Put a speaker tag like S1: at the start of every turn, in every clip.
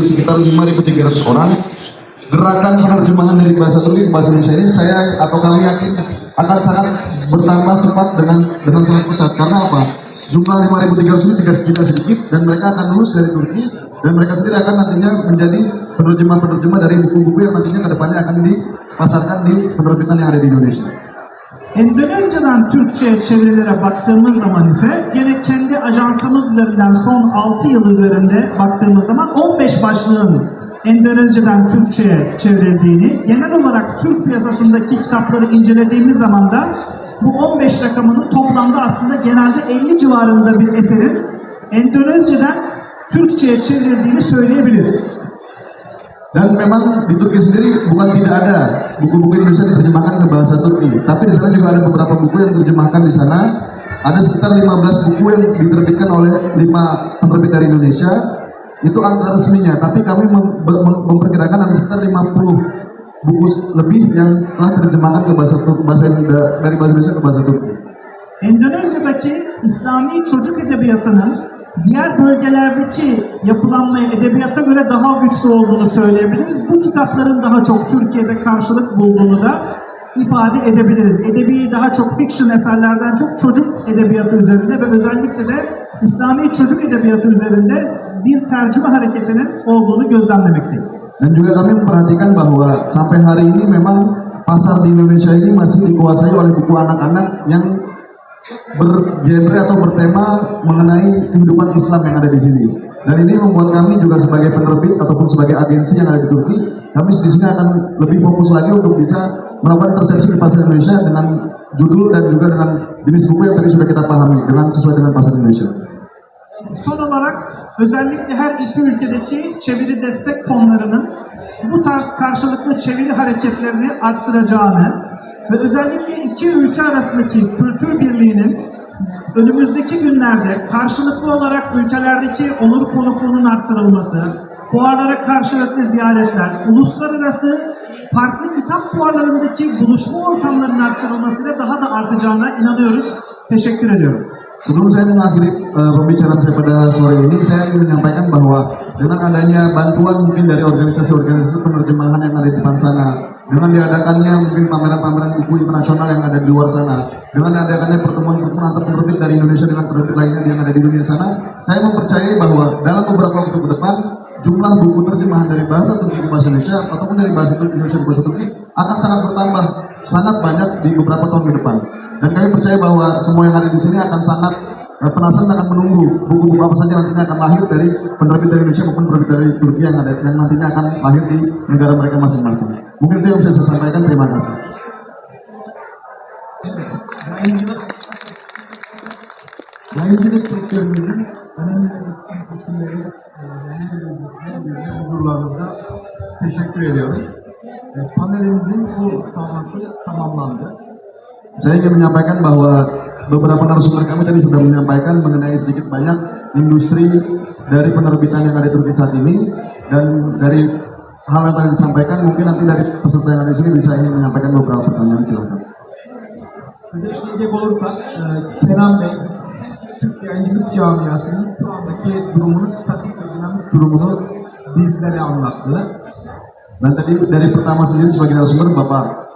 S1: sekitar 5.300 orang. Gerakan penerjemahan dari bahasa Turki ke bahasa Indonesia ini saya atau kami yakin akan sangat bertambah cepat dengan sangat pesat. Karena apa? Jumlah 5.300 ini tidak sedikit dan mereka akan lulus dari Turki dan mereka sendiri akan nantinya menjadi penerjemah dari buku-buku yang nantinya kedepannya akan dipasarkan di penerbitan yang ada di Indonesia.
S2: Endonezyadan Türkçe'ye çevirilere baktığımız zaman ise gene kendi ajansımız üzerinden son 6 yıl üzerinde baktığımız zaman 15 başlığın Endonezyadan Türkçe'ye çevrildiğini, genel olarak Türk piyasasındaki kitapları incelediğimiz zaman da bu 15 rakamının toplamda aslında genelde 50 civarında bir eserin Endonezyadan Türkçe'ye çevrildiğini söyleyebiliriz.
S1: Dan memang di Turki sendiri bukan tidak ada buku-buku Indonesia diterjemahkan ke bahasa Turki, tapi di sana juga ada beberapa buku yang diterjemahkan di sana. Ada sekitar 15 buku yang diterbitkan oleh 5 penerbit dari Indonesia. Itu angka resminya, tapi kami memperkirakan ada sekitar 50 buku lebih yang telah diterjemahkan ke bahasa Turki, dari bahasa Indonesia ke bahasa Turki.
S2: Endonezya'daki İslami çocuk edebiyatının diğer bölgelerdeki yapılanmaya edebiyata göre daha güçlü olduğunu söyleyebiliriz. Bu kitapların daha çok Türkiye'de karşılık bulduğunu da ifade edebiliriz. Edebi daha çok fiction eserlerden çok çocuk edebiyatı üzerinde ve özellikle de İslami çocuk edebiyatı üzerinde bir tercüme hareketinin olduğunu gözlemlemekteyiz.
S1: Dan juga kami memperhatikan bahwa sampai hari ini memang pasar di Indonesia ini masih dikuasai oleh buku anak-anak yang bergenre atau bertema mengenai kehidupan Islam yang ada di sini. Dan ini membuat kami juga sebagai penerbit ataupun sebagai agensi yang ada di Turki, kami di sini akan lebih fokus lagi untuk bisa melakukan intersepsi di pasar Indonesia dengan judul dan juga dengan jenis buku yang tadi sudah kita pahami dengan sesuai dengan pasar Indonesia.
S2: Son olarak özellikle her iki ülkedeki çeviri destek fonlarının bu tarz karşılıklı çeviri hareketlerini arttıracağını ve özellikle iki ülke arasındaki kültür birliğinin önümüzdeki günlerde karşılıklı olarak ülkelerdeki onur konukluğunun arttırılması, fuarlara karşılıklı ziyaretler, uluslararası farklı kitap fuarlarındaki buluşma ortamlarının arttırılmasıyla daha da artacağına inanıyoruz. Teşekkür ediyorum.
S1: Sebelum saya mengakhiri pembicaraan saya pada sore ini, saya ingin menyampaikan bahwa dengan adanya bantuan mungkin dari organisasi-organisasi penerjemahan yang ada di depan sana, dengan diadakannya mungkin pameran-pameran buku internasional yang ada di luar sana, dengan diadakannya pertemuan-pertemuan antar penerbit dari Indonesia dengan penerbit lainnya yang ada di dunia sana, saya mempercayai bahwa dalam beberapa waktu ke depan, jumlah buku terjemahan dari bahasa Turki ke bahasa Indonesia ataupun dari bahasa Indonesia ke bahasa Turki akan sangat bertambah, sangat banyak di beberapa tahun ke depan. Dan kami percaya bahwa semua yang ada di sini akan sangat penasaran akan menunggu buku-buku apa saja nantinya akan lahir dari penerbit dari Indonesia maupun penerbit dari Turki yang ada yang nantinya akan lahir di negara mereka masing-masing. Mungkin itu yang bisa saya sampaikan. Terima kasih.
S3: Yayıncılık sektörümüzün önemli etkin isimleri huzurlarınızda teşekkür ediyorum. Panelimizin bu sahası tamamlandı.
S1: Saya ingin menyampaikan bahwa beberapa narasumber kami tadi sudah menyampaikan mengenai sedikit banyak industri dari penerbitan yang ada di Turki saat ini, dan dari hal yang tadi disampaikan mungkin nanti dari peserta yang ada di sini bisa ingin menyampaikan beberapa pertanyaan, silakan.
S3: Özetleyecek olursak Kenan Bey, Türk yayıncılık camiasının şu andaki durumunu, statik ve dinamik durumunu bizlere anlattı.
S1: Dan tadi dari pertama sendiri sebagai narasumber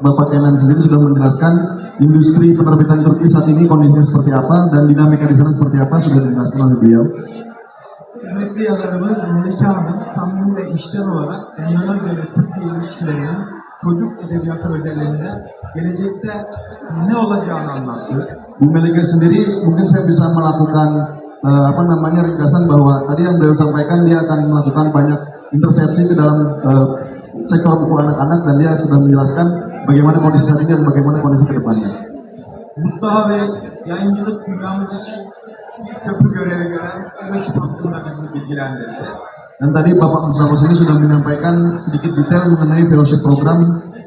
S1: Bapak Kenan sendiri sudah menjelaskan industri penerbitan Turki saat ini kondisinya seperti apa dan dinamika di sana seperti apa, sudah dijelaskan oleh beliau.
S3: Kıymetli yazarımız Melike Hanım, samimi ve içten olarak Endonezya ve Türkiye ilişkilerinin çocuk edebiyatı özelliğinde gelecekte ne olacağını anlattı.
S1: Bu Melike sendiri mungkin saya bisa melakukan ringkasan bahwa tadi yang beliau sampaikan dia akan melakukan banyak intersepsi ke dalam sektor buku anak-anak dan dia sudah menjelaskan bagaimana kondisi saat ini dan bagaimana kondisi ke depannya.
S3: Mustafa Bey, yayıncılık dünyamız için köprü görevi gören Emeşim hakkında bizi bilgilendirdi.
S1: Dan tadi Bapak Mustafa sini sudah menyampaikan sedikit detail mengenai fellowship program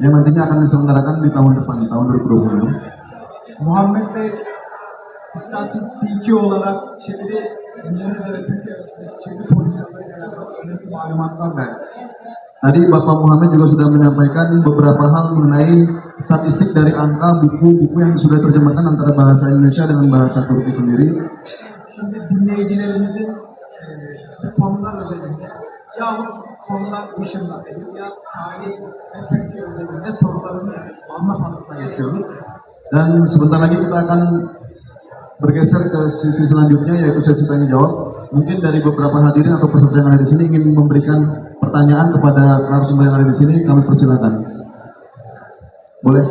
S1: yang nantinya akan diselenggarakan di tahun depan, di tahun 2020.
S3: Muhammed Bey, istatistiki olarak çeviri, Endonezya ve Türkiye arasındaki çeviri politikalarıyla alakalı önemli malumatlar verdi.
S1: Tadi Bapak Muhammad juga sudah menyampaikan beberapa hal mengenai statistik dari angka buku-buku yang sudah terjemahkan antara bahasa Indonesia dengan bahasa Turki sendiri.
S3: Şimdi dinleyicilerimizin bu konular özelinde yahut konular dışında edebiyat, tarih ve Türkiye üzerinde soruların alma faslına geçiyoruz.
S1: Dan sebentar lagi kita akan bergeser ke sisi selanjutnya yaitu sesi tanya jawab. Mungkin dari beberapa hadirin atau peserta yang ada di sini ingin memberikan pertanyaan kepada narasumber yang ada di sini, kami persilakan. Boleh?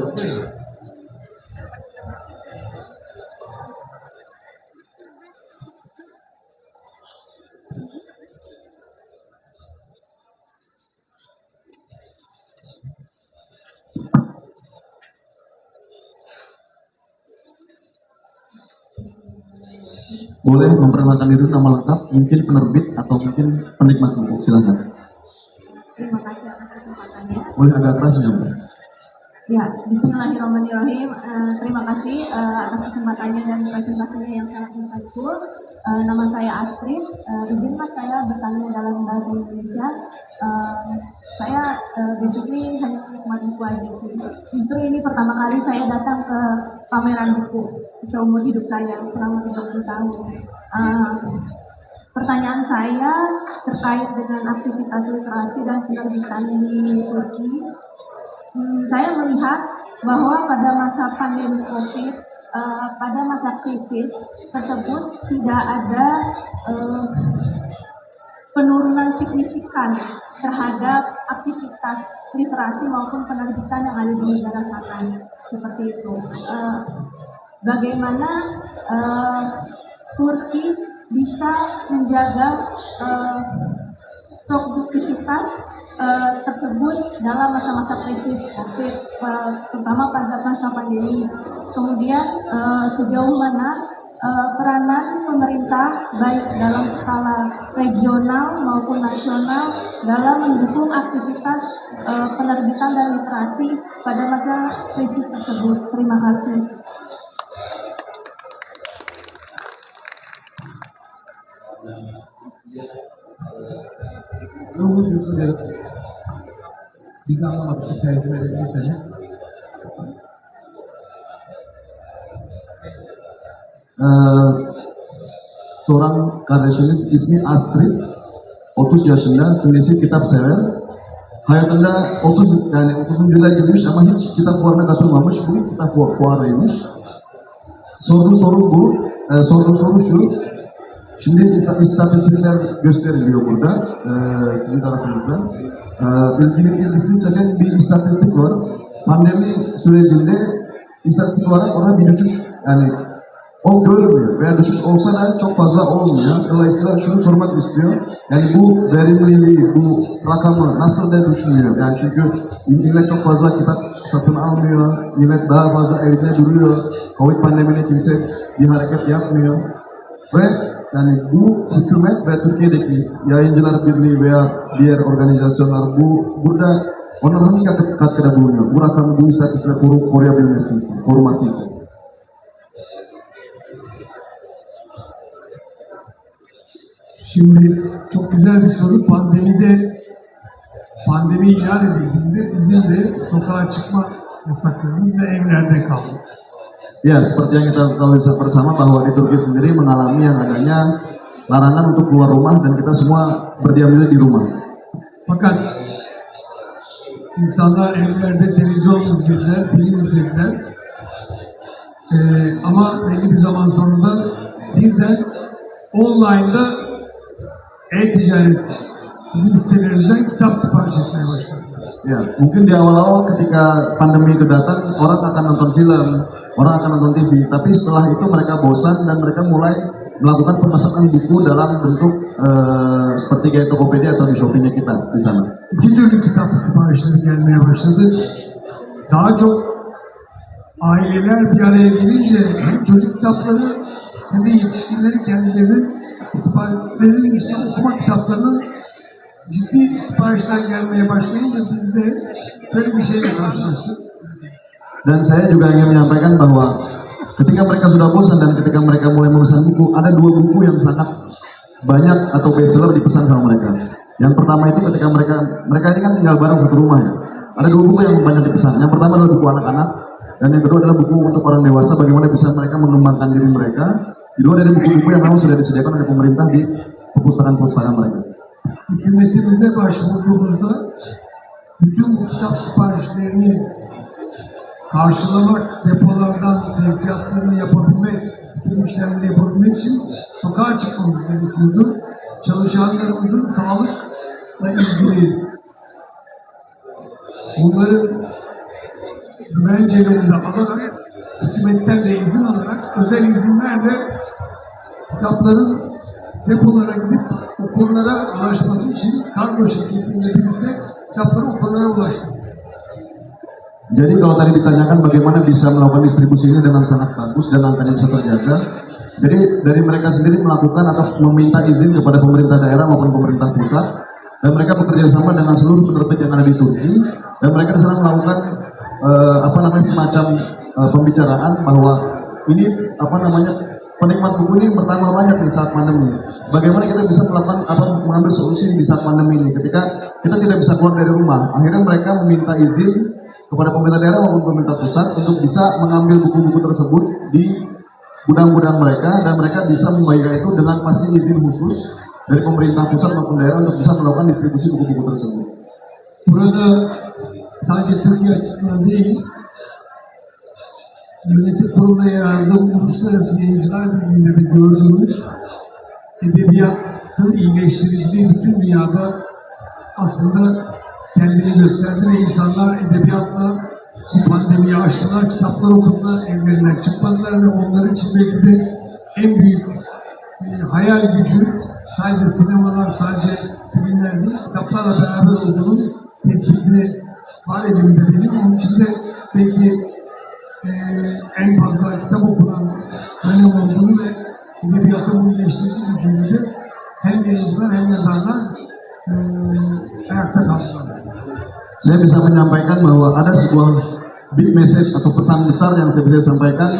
S1: Boleh memperkenalkan diri, nama lengkap, mungkin penerbit atau mungkin penikmat buku, silakan.
S4: Terima kasih atas kesempatannya.
S1: Boleh agak keras ya, Bu?
S4: Ya, Bismillahirrahmanirrahim. Terima kasih atas kesempatannya dan presentasinya yang sangat insightful. Nama saya Astrid. Izinlah saya bertanya dalam bahasa Indonesia. Saya basically hanya penikmat buku aja sih. Justru ini pertama kali saya datang ke pameran buku seumur hidup saya selama 30 tahun. Pertanyaan saya terkait dengan aktivitas literasi dan penerbitan di Turki. Saya melihat bahwa pada masa pandemi COVID, pada masa krisis tersebut tidak ada penurunan signifikan terhadap aktivitas literasi maupun penerbitan yang ada di negara selatan seperti itu. Bagaimana Turki bisa menjaga produktivitas tersebut dalam masa-masa krisis COVID, terutama pada masa pandemi. Kemudian sejauh mana peranan pemerintah baik dalam skala regional maupun nasional dalam mendukung aktivitas penerbitan dan literasi pada masa krisis tersebut. Terima kasih.
S3: Yavuz Yusuf'u bizi anlamadık, tercüme edebilirseniz.
S1: Seorang kardeşimiz ismi Astrid, 30 yaşında, kendisi kitap sever. Hayatında 30. yıla girmiş ama hiç kitap fuarına katılmamış. Bu kitap fuarıymış. Sorduğu soru şu. Şimdi istatistikler gösteriliyor burada sizin tarafınızdan. İlgisini çeken bir istatistik var. Pandemi sürecinde istatistik olarak ona bir düşüş, yani o görmüyor veya düşüş olsa da çok fazla olmuyor. Dolayısıyla şunu sormak istiyor. Yani bu verimliliği, bu rakamı nasıl da düşünüyor? Yani çünkü millet çok fazla kitap satın almıyor. Millet daha fazla evde duruyor. Covid pandemide kimse bir hareket yapmıyor. Ve yani bu hükümet ve Türkiye'deki Yayıncılar Birliği veya diğer organizasyonlar burada onlar hangi katkıda bulunuyor? Bu rakamı, bu istatistikleri koruması için.
S5: Şimdi çok güzel bir soru. Pandemi ilan edildiğinde bizim de sokağa çıkma yasaklarımız ve evlerde kaldık.
S1: Ya, seperti yang kita ketahui bersama bahwa di Turki sendiri mengalami yang adanya larangan untuk keluar rumah dan kita semua berdiam diri di rumah.
S5: Fakat insanlar evlerde televizyon izlediler, film izlediler. Ama belli bir zaman sonra da birden online'da e-ticaret bizim sitelerimizden kitap sipariş etmeye başladılar.
S1: Ya, mungkin di awal-awal ketika pandemi itu datang, orang akan nonton film, orang akan nonton TV, tapi setelah itu mereka bosan dan mereka mulai melakukan pemesanan buku dalam bentuk seperti kayak Tokopedia atau di Shopee-nya kita di sana.
S5: İki türlü kitap siparişleri gelmeye başladı. Daha çok aileler bir araya gelince hem çocuk kitapları hem de yetişkinleri kendilerinin kütüphanelerinin işte okuma kitaplarının ciddi siparişler gelmeye başlayınca biz de şöyle bir şeyle karşılaştık.
S1: Dan saya juga ingin menyampaikan bahwa ketika mereka sudah bosan dan ketika mereka mulai memesan buku, ada dua buku yang sangat banyak atau bestseller dipesan sama mereka. Yang pertama itu ketika mereka ini kan tinggal bareng satu rumah ya. Ada dua buku yang banyak dipesan. Yang pertama adalah buku anak-anak dan yang kedua adalah buku untuk orang dewasa bagaimana bisa mereka mengembangkan diri mereka. Kedua dari buku-buku yang memang sudah disediakan oleh pemerintah di perpustakaan-perpustakaan mereka.
S5: hükümetimize başvurduğumuzda bütün bu kitap siparişlerini karşılamak, depolardan sevkiyatlarını yapabilmek, bütün işlemleri yapabilmek için sokağa çıkmamız gerekiyordu. Çalışanlarımızın sağlıkla ilgili onların güvencelerini alarak, hükümetten de izin alarak, özel izinlerle kitapların depolara gidip okurlara ulaşması için kargo şirketleriyle birlikte kitapları okurlara ulaştırdık.
S1: Jadi kalau tadi ditanyakan bagaimana bisa melakukan distribusi ini dengan sangat bagus dan angkanya bisa terjaga, jadi dari mereka sendiri melakukan atau meminta izin kepada pemerintah daerah maupun pemerintah pusat, dan mereka bekerja sama dengan seluruh penerbit yang ada di Turki, dan mereka di sana melakukan semacam pembicaraan bahwa ini penikmat buku ini bertambah banyak di saat pandemi. Bagaimana kita bisa melakukan mengambil solusi di saat pandemi ini ketika kita tidak bisa keluar dari rumah. Akhirnya mereka meminta izin kepada pemerintah daerah maupun pemerintah pusat untuk bisa mengambil buku-buku tersebut di gudang-gudang mereka, dan mereka bisa membagikan itu dengan pasti izin khusus dari pemerintah pusat maupun daerah untuk bisa melakukan distribusi buku-buku tersebut.
S5: Burada sadece Türkiye açısından değil, yönetim kuruluna yer aldığım Uluslararası Yayıncılar Birliği'nde de gördüğümüz edebiyatın iyileştiriciliği bütün dünyada aslında kendini gösterdi ve insanlar edebiyatla bu pandemiyi aştılar, kitaplar okudular, evlerinden çıkmadılar ve onlar için belki de en büyük hayal gücü sadece sinemalar, sadece filmler değil, kitaplarla beraber olduğunun tespitini var elimde benim. Onun için de belki en fazla kitap okunan dönem olduğunu ve edebiyatın bu iyileştirici gücüyle de hem yayıncılar hem yazarlar ayakta kaldılar.
S1: Saya bisa menyampaikan bahwa ada sebuah big message atau pesan besar yang saya bisa sampaikan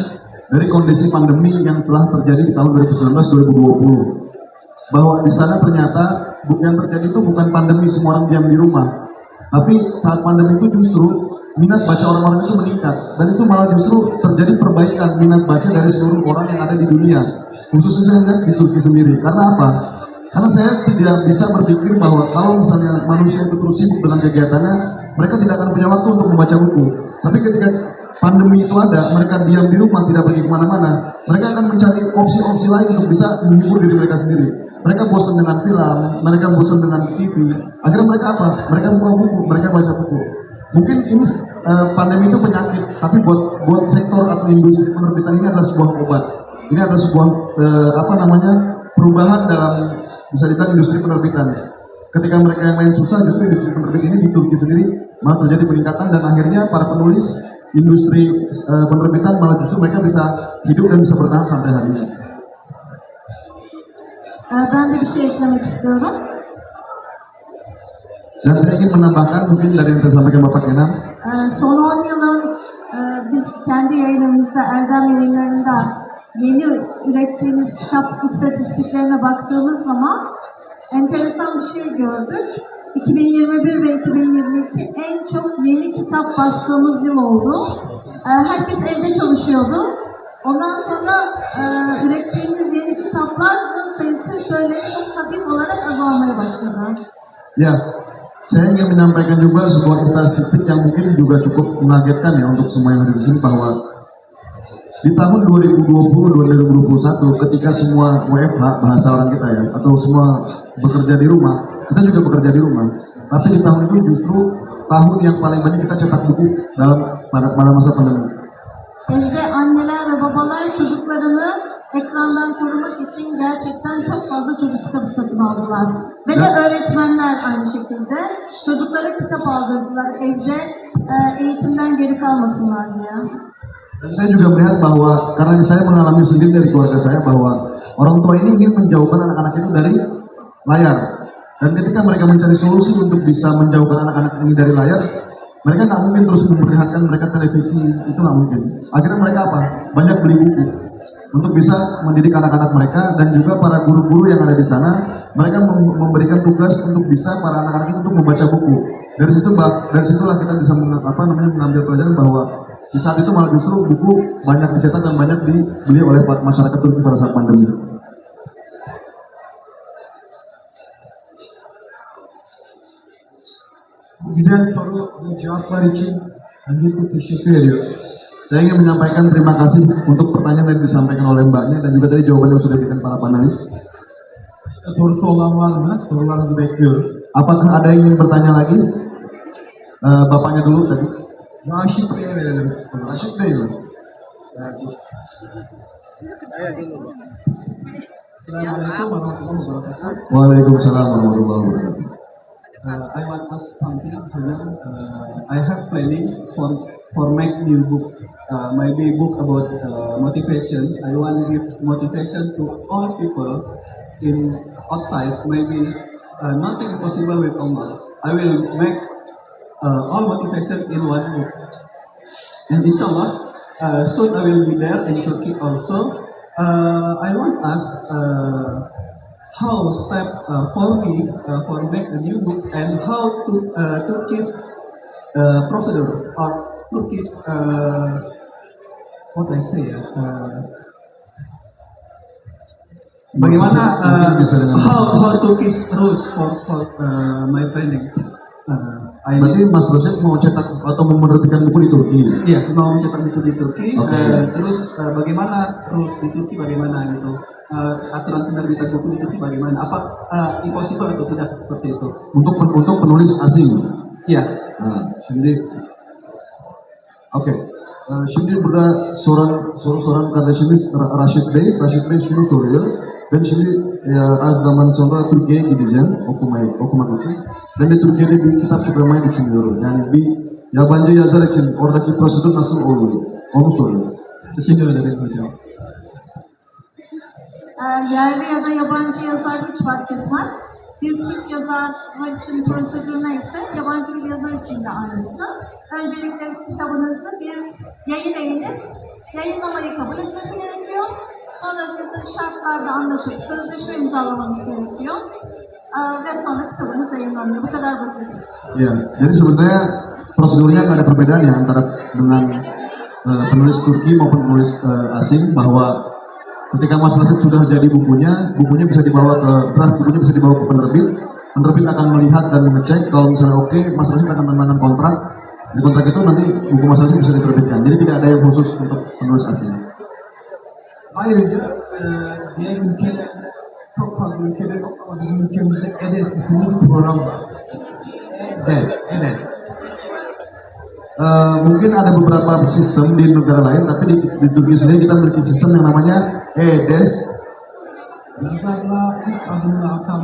S1: dari kondisi pandemi yang telah terjadi di tahun 2019-2020. Bahwa di sana ternyata yang terjadi itu bukan pandemi semua orang diam di rumah, tapi saat pandemi itu justru minat baca orang-orang itu meningkat, dan itu malah justru terjadi perbaikan minat baca dari seluruh orang yang ada di dunia, khususnya saya lihat di Turki sendiri. Karena apa? Karena saya tidak bisa berpikir bahwa kalau misalnya manusia itu terus sibuk dengan kegiatannya, mereka tidak akan punya waktu untuk membaca buku. Tapi ketika pandemi itu ada, mereka diam di rumah, tidak pergi kemana-mana, mereka akan mencari opsi-opsi lain untuk bisa menghibur diri mereka sendiri. Mereka bosan dengan film, mereka bosan dengan TV, akhirnya mereka apa? Mereka buka buku, mereka baca buku. Mungkin ini pandemi itu penyakit, tapi buat sektor atau industri penerbitan ini adalah sebuah obat. Ini adalah sebuah perubahan dalam, bisa dikatakan, industri penerbitan. Ketika mereka yang lain susah, justru industri penerbit ini di Turki sendiri malah terjadi peningkatan, dan akhirnya para penulis industri penerbitan malah justru mereka bisa hidup dan bisa bertahan sampai hari ini.
S4: Ben de bir şey eklemek istiyorum.
S1: Dan saya ingin menambahkan mungkin dari yang disampaikan Bapak Kenan.
S4: Son 10 yılın biz kendi yayınımızda, Erdem yayınlarında yeni ürettiğimiz kitap istatistiklerine baktığımız zaman enteresan bir şey gördük. 2021 ve 2022 en çok yeni kitap bastığımız yıl oldu. Herkes evde çalışıyordu. Ondan sonra ürettiğimiz yeni kitapların sayısı böyle çok hafif olarak azalmaya başladı.
S1: Ya, saya ingin menyampaikan juga sebuah statistik yang mungkin juga cukup mengagetkan ya untuk semua yang ada di sini, bahwa di tahun 2020-2021 ketika semua WFH, bahasa orang kita ya, atau semua bekerja di rumah, kita juga bekerja di rumah. Tapi di tahun itu justru tahun yang paling banyak kita cetak buku pada masa pandemi.
S4: Evde anneler ve babalar çocuklarını ekrandan korumak için gerçekten çok fazla çocuk kitabı satın aldılar. Ve de öğretmenler aynı şekilde çocuklara kitap aldırdılar evde eğitimden geri kalmasınlar diye.
S1: Dan saya juga melihat bahwa, karena saya mengalami sendiri dari keluarga saya, bahwa orang tua ini ingin menjauhkan anak-anak itu dari layar. Dan ketika mereka mencari solusi untuk bisa menjauhkan anak-anak ini dari layar, mereka nggak mungkin terus memperlihatkan mereka televisi, itu nggak mungkin. Akhirnya mereka apa? Banyak beli buku untuk bisa mendidik anak-anak mereka, dan juga para guru-guru yang ada di sana, mereka memberikan tugas untuk bisa para anak-anak itu untuk membaca buku. Dari situlah kita bisa mengambil pelajaran bahwa di saat itu malah justru buku banyak dicetak dan banyak dibeli oleh masyarakat Turki pada saat pandemi.
S3: Bu güzel soru ve cevaplar için öncelikle teşekkür ediyorum.
S1: Saya ingin menyampaikan terima kasih untuk pertanyaan yang disampaikan oleh Mbaknya dan juga tadi jawaban yang sudah diberikan para panelis.
S3: Başka sorusu olan var mı? Sorularınızı bekliyoruz.
S1: Apakah ada yang ingin bertanya lagi? Bapaknya dulu tadi.
S3: Raşit Bey'e verelim.
S1: Rasyid Bey.
S3: Assalamualaikum warahmatullahi wabarakatuh.
S1: Waalaikumsalam warahmatullahi wabarakatuh.
S3: I want to ask something to them. I have planning for make new book, maybe book about motivation. I want to give motivation to all people in outside. Maybe nothing possible with Allah. I will make all motivation in one book. And inshallah, soon I will be there in Turkey also. I want to ask how step for me for make a new book and how to Turkish procedure or Turkish what I say bagaimana
S1: Mungkin bisa dengan-
S3: how Turkish rules for my planning. I
S1: Berarti Mas Rasyid mau cetak atau mau menerbitkan buku di Turki?
S3: Iya, mau mencetak buku di Turki.
S1: Oke.
S3: Terus bagaimana rules di Turki bagaimana gitu? Aturan penerbitan buku di Turki bagaimana? Apa impossible atau tidak seperti itu?
S1: Untuk penulis asing.
S3: Iya.
S1: Şimdi şimdi burada soran kardeşimiz Raşit Bey şunu soruyor. Ben şimdi az zaman sonra Türkiye'ye gideceğim okumak için. Ben de Türkiye'de bir kitap çıkarmayı düşünüyorum. Yani bir yabancı yazar için oradaki prosedür nasıl olur? Onu soruyor.
S3: Teşekkür ederim hocam.
S4: Yerli ya da yabancı yazar hiç fark etmez. Bir Türk yazar için prosedür neyse yabancı bir yazar için de aynısı. Öncelikle kitabınızı bir yayın evinin yayınlamayı kabul etmesi gerekiyor. Sonra sizin şartlarda anlaşıp sözleşme imzalamanız gerekiyor. Ve sonra kitabınız yayınlanıyor. Bu kadar basit.
S1: Ya, jadi sebenarnya prosedurnya nggak ada perbedaan ya antara dengan penulis Turki maupun penulis asing, bahwa ketika Mas Rasyid sudah jadi bukunya bisa dibawa ke draft bukunya bisa dibawa ke penerbit akan melihat dan mengecek kalau misalnya oke, Mas Rasyid akan menandatangani kontrak. Di kontrak itu nanti buku Mas Rasyid bisa diterbitkan. Jadi tidak ada yang khusus untuk penulis asing.
S3: Ayrıca diğer ülkelerde çok fazla ülkede yok ama bizim ülkemizde EDES isimli bir program var. EDES.
S1: Mungkin ada beberapa sistem di negara lain, tapi di Turki sendiri kita memiliki sistem yang namanya EDES.
S3: Yazarlığa ilk adımını atan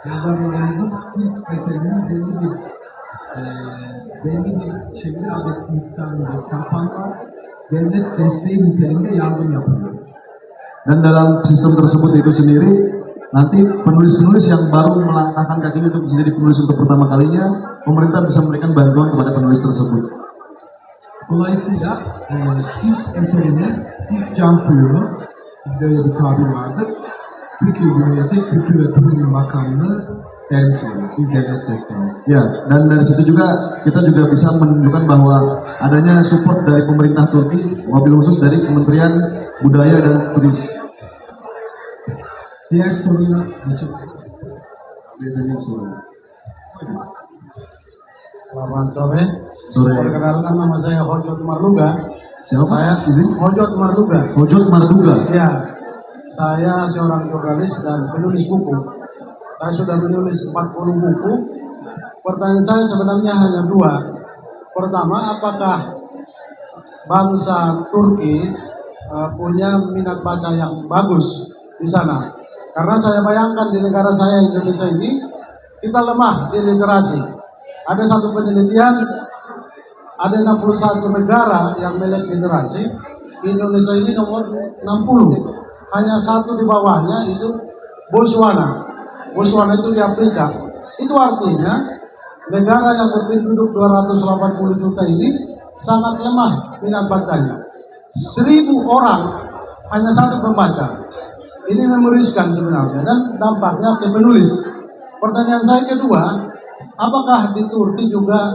S3: yazarlarımızın ilk eserinin belli bir çeviri adet miktarında çarpanlar devlet desteği niteliğinde yardım yapılıyor.
S1: Dan dalam sistem tersebut itu sendiri, nanti penulis-penulis yang baru melangkahkan kakinya untuk menjadi penulis untuk pertama kalinya, pemerintah bisa memberikan bantuan kepada penulis tersebut.
S3: Dolayısıyla ilk eserine ilk can suyunu, bizde öyle bir tabir vardır, Türkiye Cumhuriyeti Kültür ve Turizm Bakanlığı vermiş oluyor, bir devlet desteği.
S1: Ya, dan dari situ juga kita juga bisa menunjukkan bahwa adanya support dari pemerintah Turki, mobil khusus dari Kementerian Budaya dan Turisme.
S3: Diğer soruyu geçelim.
S6: Selamat sore.
S1: Sore.
S6: Perkenalkan nama saya Hojot Marluga.
S1: Siapa?
S6: Saya
S1: Izin?
S6: Hojot Marluga.
S1: Hojot Marduga.
S6: Ya, saya seorang jurnalis dan penulis buku. Saya sudah menulis 40 buku. Pertanyaan saya sebenarnya hanya dua. Pertama, apakah bangsa Turki punya minat baca yang bagus di sana? Karena saya bayangkan di negara saya Indonesia ini kita lemah di literasi. Ada satu penelitian, ada 61 negara yang melek literasi. Indonesia ini nomor 60. Hanya satu di bawahnya itu Botswana. Botswana itu di Afrika. Itu artinya negara yang berpenduduk 280 juta ini sangat lemah minat bacanya. 1000 orang hanya satu pembaca. Ini memuriskan sebenarnya dan dampaknya ke penulis. Pertanyaan saya kedua, apakah di Turki juga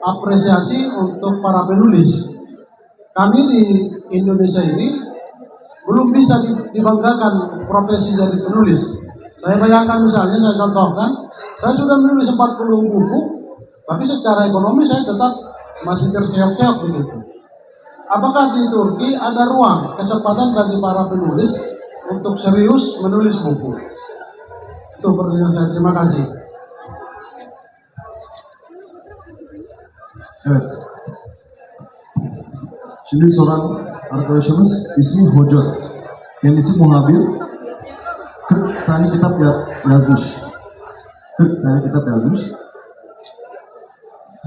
S6: apresiasi untuk para penulis? Kami di Indonesia ini belum bisa dibanggakan profesi dari penulis. Saya bayangkan misalnya, saya contohkan, saya sudah menulis 40 buku, Tapi secara ekonomi saya tetap masih terseok-seok begitu. Apakah di Turki ada ruang kesempatan bagi para penulis untuk serius menulis buku? Itu pertanyaan saya. Terima kasih.
S1: Evet. Şimdi soran arkadaşımız ismi Hoca. Kendisi muhabir. 40 tane kitap yazmış. 40 tane kitap yazmış.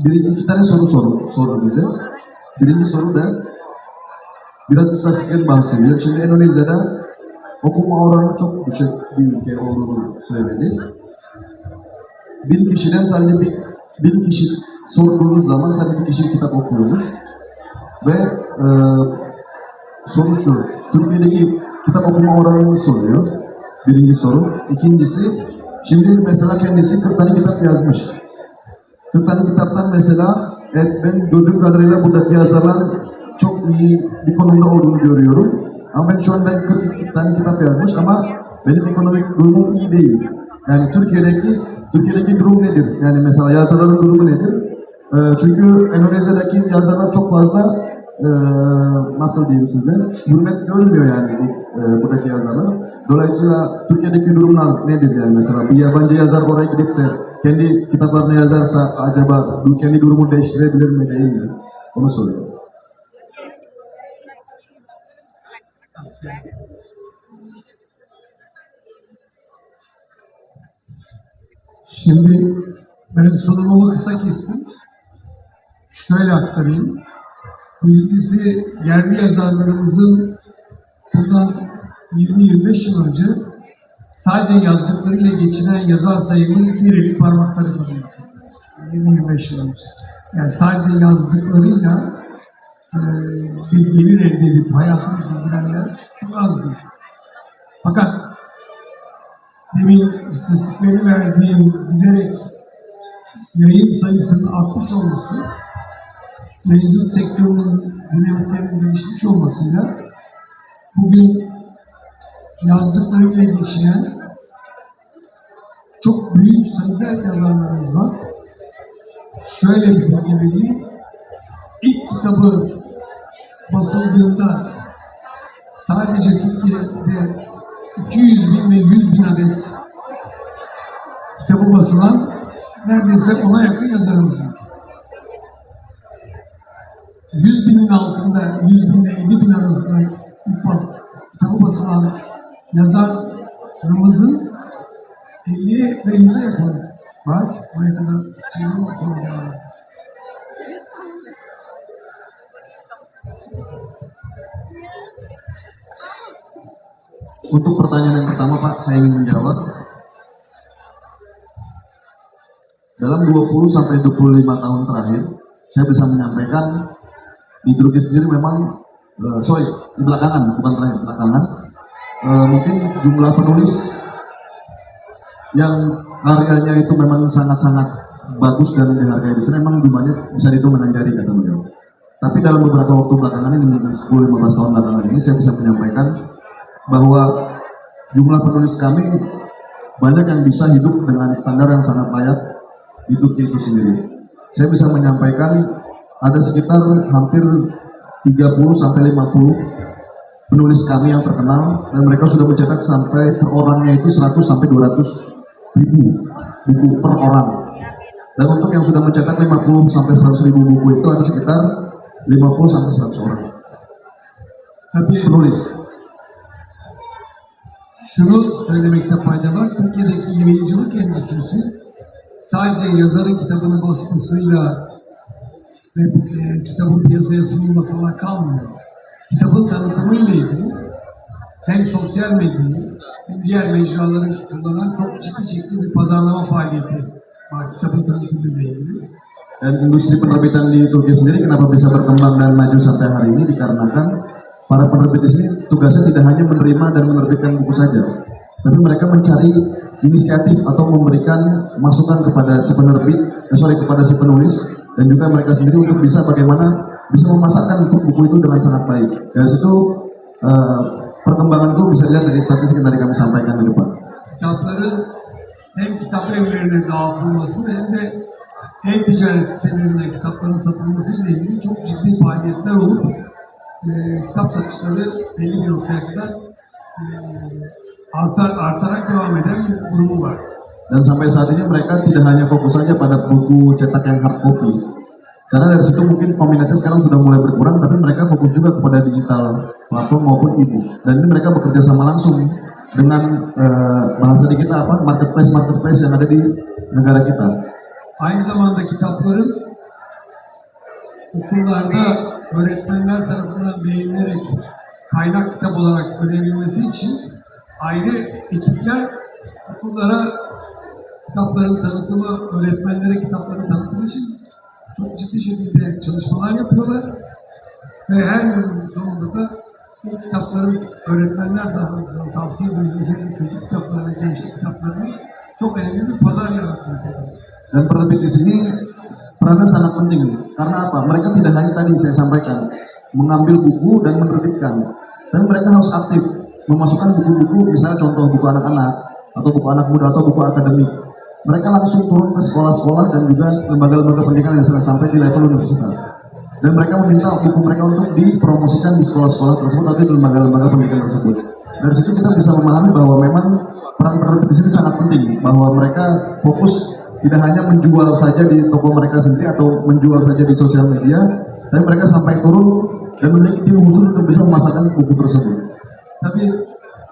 S1: İki tane soru sordu bize. Birinci soru da biraz istatistikten bahsediyor. Şimdi Endonezya'da okuma oranı çok düşük bir ülke olduğunu söyledi. 1000 kişiden sadece 1000 kişi sorduğunuz zaman sadece bir kişi kitap okuyormuş. Ve soru şu, Türkiye'deki kitap okuma oranını soruyor. Birinci soru. İkincisi, şimdi mesela kendisi 40 tane kitap yazmış. 40 tane kitaptan mesela ben gördüğüm kadarıyla buradaki yazarlar çok iyi bir konumda olduğunu görüyorum. Ama ben şu an 40 tane kitap yazmış ama benim ekonomik durumum iyi değil. Yani Türkiye'deki durum nedir? Yani mesela yazarların durumu nedir? Çünkü Endonezya'daki yazarlar çok fazla nasıl diyeyim size, hürmet görmüyor yani buradaki yazarlar. Dolayısıyla Türkiye'deki durumlar nedir yani mesela bir yabancı yazar oraya gidip de kendi kitaplarını yazarsa acaba kendi durumu değiştirebilir mi değil mi? Onu soruyorum.
S5: Şimdi ben sunumumu kısa kestim. Şöyle aktarayım. Birincisi yerli yazarlarımızın bundan 20-25 yıl önce sadece yazdıklarıyla geçinen yazar sayımız bir elin parmakları kadar. 20-25 yıl önce. Yani sadece yazdıklarıyla bir gelir elde edip hayatını sürdürenler çok azdı. Fakat demin istatistikleri verdiğim giderek yayın sayısının artmış olması, yayıncılık sektörünün dinamiklerinin gelişmiş olmasıyla bugün yazdıklarıyla geçinen çok büyük sayıda yazarlarımız var. Şöyle bir bilgi vereyim. İlk kitabı basıldığında sadece Türkiye'de 200 bin ve 100 bin adet kitabı basılan neredeyse ona yakın yazarımız var. 100 binin altında, 100 bin ile 50 bin arasında kitabı basılan yazarımızın 50 ve 100'e yakın var. Buraya kadar sonra devam edelim.
S1: Untuk pertanyaan yang pertama Pak, saya ingin menjawab. Dalam 20 sampai 25 tahun terakhir, saya bisa menyampaikan di Turki sendiri memang, di belakangan, bukan terakhir, belakangan, mungkin jumlah penulis yang karyanya itu memang sangat-sangat bagus dan dihargai di sana, memang jumlahnya bisa dihitung dengan jari kata beliau. Tapi dalam beberapa waktu belakangan ini, mungkin 10-15 tahun belakangan ini, saya bisa menyampaikan bahwa jumlah penulis kami banyak yang bisa hidup dengan standar yang sangat layak di Turki itu sendiri. Saya bisa menyampaikan ada sekitar hampir 30 sampai 50 penulis kami yang terkenal dan mereka sudah mencetak sampai per orangnya itu 100 sampai 200 ribu buku per orang. Dan untuk yang sudah mencetak 50 sampai 100 ribu buku itu ada sekitar 50 sampai 100 orang.
S5: Tapi
S1: penulis.
S5: Şunu söylemekte fayda var. Türkiye'deki yayıncılık endüstrisi sadece yazarın kitabını basmasıyla ve kitabın piyasaya sunulmasına kalmıyor. Kitabın tanıtımıyla ilgili hem sosyal medyayı hem diğer mecraları kullanan çok ciddi bir pazarlama faaliyeti var kitabın tanıtımıyla ilgili.
S1: Dan industri penerbitan di Turki sendiri kenapa bisa berkembang dan maju sampai hari ini dikarenakan para penerbit di sini tugasnya tidak hanya menerima dan menerbitkan buku saja, tapi mereka mencari inisiatif atau memberikan masukan kepada si penerbit, kepada si penulis, dan juga mereka sendiri untuk bisa bagaimana bisa memasarkan buku itu dengan sangat baik. Dari situ perkembangan itu bisa dilihat dari statistik yang tadi kami sampaikan di depan.
S5: Kitapların hem kitap evlerine dağıtılması hem de e-ticaret sitelerinden kitapların satılması ile ilgili çok ciddi faaliyetler olup kitap satışları belli bir noktaya kadar artarak devam eden bir durumu var.
S1: Dan sampai saat ini mereka tidak hanya fokus saja pada buku cetak yang hard copy. Karena dari situ mungkin peminatnya sekarang sudah mulai berkurang, tapi mereka fokus juga kepada digital platform maupun e-book. Dan ini mereka bekerja sama langsung dengan bahasa di kita marketplace yang ada di negara kita.
S5: Aynı zamanda kitapların okullarda öğretmenler tarafından beğenilerek kaynak kitap olarak önerilmesi için ayrı ekipler okullara kitapların tanıtımı, öğretmenlere kitapların tanıtımı için çok ciddi şekilde çalışmalar yapıyorlar. Ve her yılın sonunda da bu kitapların öğretmenler tarafından tavsiye edilen özellikle çocuk kitapları ve gençlik kitaplarının çok önemli bir pazar yaratıyor.
S1: Dan penerbit di sini perannya sangat penting. Karena apa? Mereka tidak hanya tadi saya sampaikan mengambil buku dan menerbitkan, tapi mereka harus aktif memasukkan buku-buku, misalnya contoh buku anak-anak atau buku anak muda atau buku akademik. Mereka langsung turun ke sekolah-sekolah dan juga lembaga-lembaga pendidikan yang sudah sampai di level universitas. Dan mereka meminta buku mereka untuk dipromosikan di sekolah-sekolah tersebut atau di lembaga-lembaga pendidikan tersebut. Dari situ kita bisa memahami bahwa memang peran penerbit di sini sangat penting, bahwa mereka fokus tidak hanya menjual saja di toko mereka sendiri atau menjual saja di sosial media, tapi mereka sampai turun dan memiliki tim khusus untuk bisa memasarkan buku tersebut.
S5: Tabii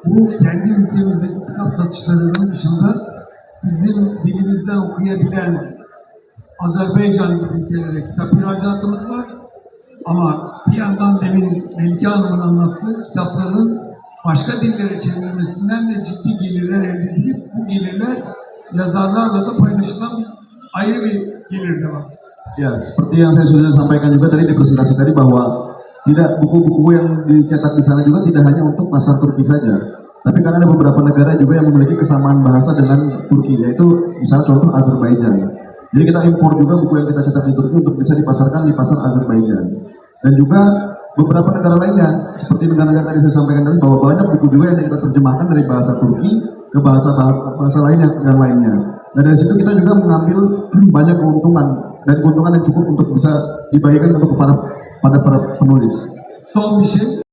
S5: bu kendi ülkemizdeki kitap satışlarının dışında bizim dilimizden okuyabilen Azerbaycan gibi ülkelere kitap ihracatımız var. Ama bir yandan demin Melike Hanım'ın anlattığı kitapların başka dillere çevrilmesinden de ciddi gelirler elde edilip bu gelirler yazarlarla da paylaşılan ayrı bir gelir de var.
S1: Ya, seperti yang saya sudah sampaikan juga tadi di presentasi tadi bahwa tidak buku-buku yang dicetak di sana juga tidak hanya untuk pasar Turki saja, tapi karena ada beberapa negara juga yang memiliki kesamaan bahasa dengan Turki, yaitu misalnya contoh Azerbaijan. Jadi kita impor juga buku yang kita cetak di Turki untuk bisa dipasarkan di pasar Azerbaijan. Dan juga beberapa negara lainnya, seperti negara-negara tadi saya sampaikan tadi bahwa banyak buku juga yang kita terjemahkan dari bahasa Turki ke bahasa lain yang lainnya. Dan dari situ kita juga mengambil banyak keuntungan dan keuntungan yang cukup untuk bisa dibagikan untuk para penulis.
S5: Son bir şey.